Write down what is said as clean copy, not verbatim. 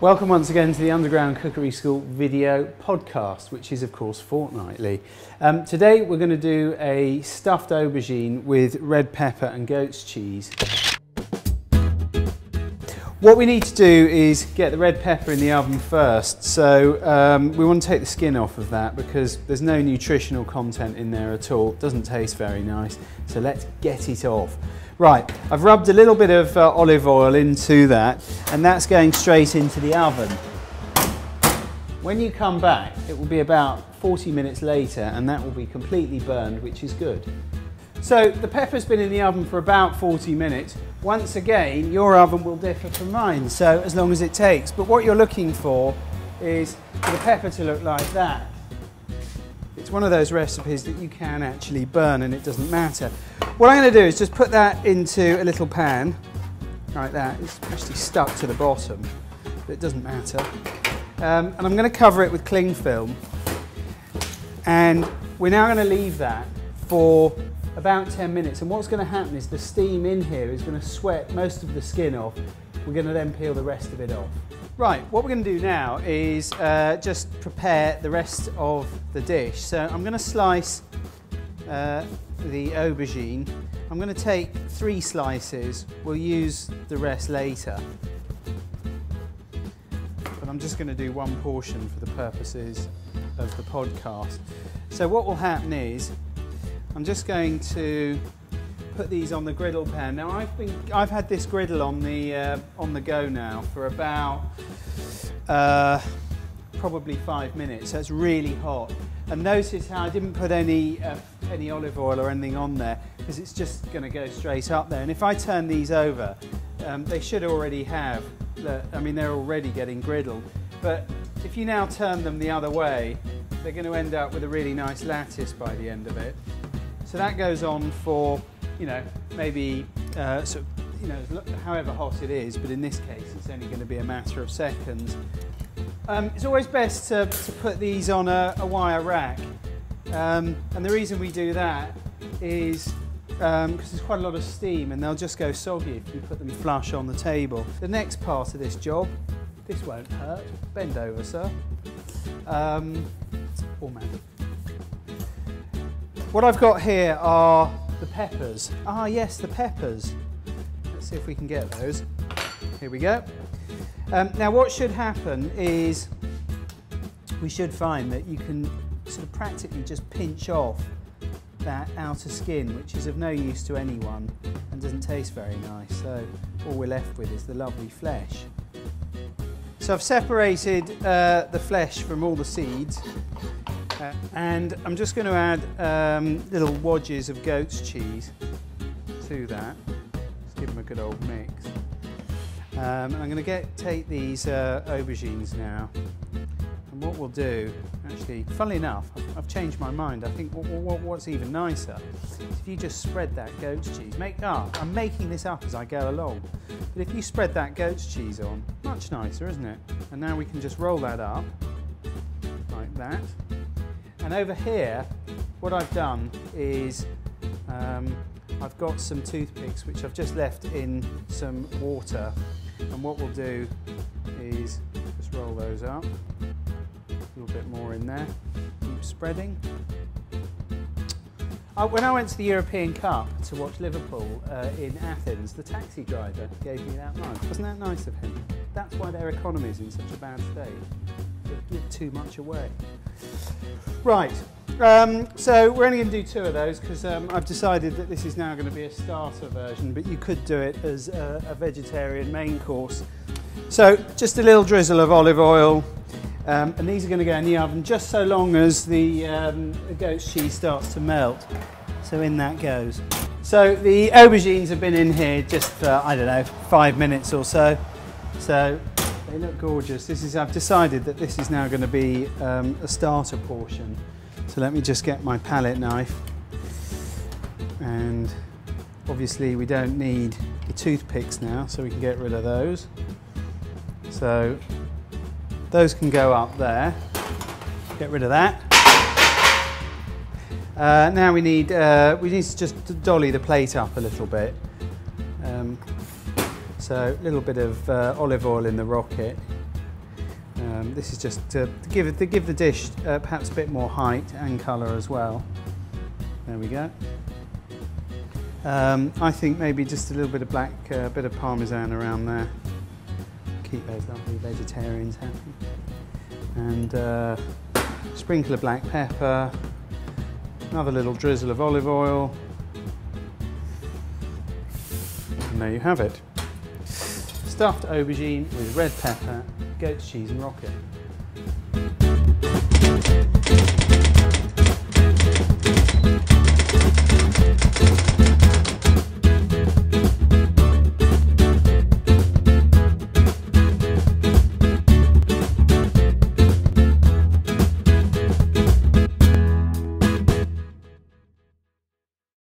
Welcome once again to the Underground Cookery School video podcast, which is of course fortnightly. Today we're going to do a stuffed aubergine with red pepper and goat's cheese. What we need to do is get the red pepper in the oven first. So we want to take the skin off of that because there's no nutritional content in there at all. It doesn't taste very nice. So let's get it off. Right, I've rubbed a little bit of olive oil into that, and that's going straight into the oven. When you come back, it will be about 40 minutes later, and that will be completely burned, which is good. So the pepper's been in the oven for about 40 minutes. Once again, your oven will differ from mine, so as long as it takes. But what you're looking for is for the pepper to look like that. It's one of those recipes that you can actually burn and it doesn't matter. What I'm going to do is just put that into a little pan, like that. It's actually stuck to the bottom, but it doesn't matter. And I'm going to cover it with cling film. And we're now going to leave that for about 10 minutes. And what's going to happen is the steam in here is going to sweat most of the skin off. We're going to then peel the rest of it off. Right, what we're going to do now is just prepare the rest of the dish. So I'm going to slice the aubergine. I'm going to take 3 slices. We'll use the rest later. But I'm just going to do 1 portion for the purposes of the podcast. So what will happen is I'm just going to put these on the griddle pan. Now I've had this griddle on the go now for about probably 5 minutes. So it's really hot. And notice how I didn't put any olive oil or anything on there because it's just going to go straight up there. And if I turn these over, they should already have. I mean, they're already getting griddled. But if you now turn them the other way, they're going to end up with a really nice lattice by the end of it. So that goes on for, you know, maybe however hot it is, but in this case it's only going to be a matter of seconds. It's always best to put these on a wire rack, and the reason we do that is because there's quite a lot of steam and they'll just go soggy if you put them flush on the table. The next part of this job, this won't hurt, bend over sir, oh man. What I've got here are the peppers. Ah yes, the peppers. Let's see if we can get those. Here we go. Now what should happen is we should find that you can sort of practically just pinch off that outer skin, which is of no use to anyone and doesn't taste very nice. So all we're left with is the lovely flesh. So I've separated the flesh from all the seeds. And I'm just going to add little wadges of goat's cheese to that. Just give them a good old mix. And I'm going to take these aubergines now. And what we'll do, actually, funnily enough, I've changed my mind. I think what's even nicer is if you just spread that goat's cheese. I'm making this up as I go along. But if you spread that goat's cheese on, much nicer, isn't it? And now we can just roll that up like that. And over here, what I've done is I've got some toothpicks which I've just left in some water. And what we'll do is just roll those up. A little bit more in there. Keep spreading. When I went to the European Cup to watch Liverpool in Athens, the taxi driver gave me that knife. Wasn't that nice of him? That's why their economy is in such a bad state. They give too much away. Right, so we're only going to do 2 of those because I've decided that this is now going to be a starter version, but you could do it as a vegetarian main course. So just a little drizzle of olive oil, and these are going to go in the oven just so long as the goat's cheese starts to melt. So in that goes. So the aubergines have been in here just for, I don't know, 5 minutes or so. So they look gorgeous. I've decided that this is now going to be a starter portion. So let me just get my palette knife. And obviously we don't need the toothpicks now, so we can get rid of those. So those can go up there. Get rid of that. Now we need to just dolly the plate up a little bit. So a little bit of olive oil in the rocket. This is just to give the dish perhaps a bit more height and colour as well. There we go. I think maybe just a little bit of black, bit of parmesan around there. Keep those lovely vegetarians happy. And sprinkle of black pepper. Another little drizzle of olive oil. And there you have it. Stuffed aubergine with red pepper, goat's cheese and rocket.